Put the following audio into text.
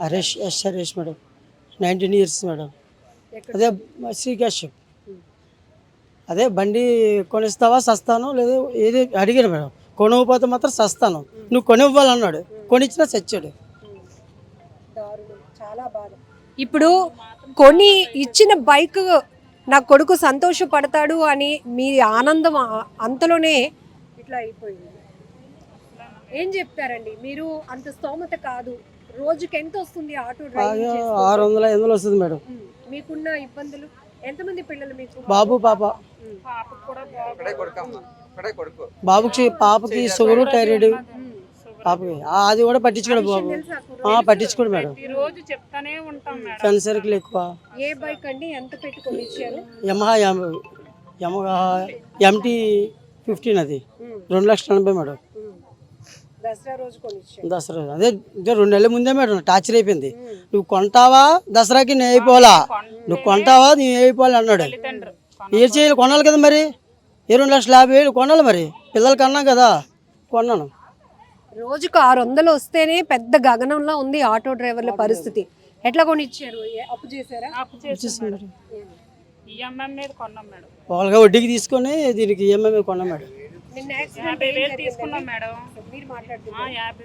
Haresh madam, 19 years madam. అదే శ్రీకాశ్యం. అదే బండి కొనిస్తావా సస్తాను లేదు ఏది అడిగాడు మేడం. కొనకపోతే మాత్రం సస్తాను, నువ్వు కొనివ్వాలన్నాడు. కొనిచ్చినా చచ్చాడు. చాలా బాధ. ఇప్పుడు కొని ఇచ్చిన బైక్ నా కొడుకు సంతోషపడతాడు అని మీ ఆనందం అంతలోనే ఇట్లా అయిపోయింది. ఏం చెప్తారండి మీరు? అంత స్తోమత కాదు, రోజుకి ఎంత వస్తుంది ఆటో డ్రైవింగ్ చేస్తుంటే? 600 వస్తుంది మేడం. మీకున్న ఇబ్బందులు? ఎంతమంది పిల్లలు మీకు? బాబు పాప. బాబుకి పాపకి షుగరు థైరాయిడ్. పాపకి అది కూడా పట్టించుకోడు బాబు. పట్టించుకోడు మేడం. రోజు చెప్తానే ఉంటాం మేడం. ఫ్రెండ్ సర్కిల్ ఎక్కువ. ఏ బైక్ అండి? ఎంత పెట్టుకొని ఇచ్చారు? యమహా MT 15 అది 2,80,000 మేడం. దసరా రోజు కొనిచ్చారు. దసరా అదే ఇంకా 2 నెలల ముందే మేడం టార్చర్ అయిపోయింది. నువ్వు కొంటావా దసరాకి నేను అయిపోవాలా, నువ్వు కొంటావా నేను అయిపోవాలి అన్నాడు. ఏం చేయాలి? కొనాలి కదా మరి. 2,50,000 కొనాలి మరి. పిల్లలకి అన్నాం కదా, కొన్నాను. రోజుకు 600 వస్తేనే పెద్ద గగనంలో ఉంది ఆటో డ్రైవర్ల పరిస్థితి. ఎట్లా కొనిచ్చారు? అప్పు చేశారా? అప్పు చేసి ఈఎంఐ మీద కొన్నాం మేడం. వాళ్ళగా వడ్డీకి తీసుకొని దీనికి EMI కొన్నాం మేడం. నిన్న యాక్సిడెంట్ 50,000 తీసుకున్నాం మేడం. మీరు మాట్లాడుతున్నారు. 50,000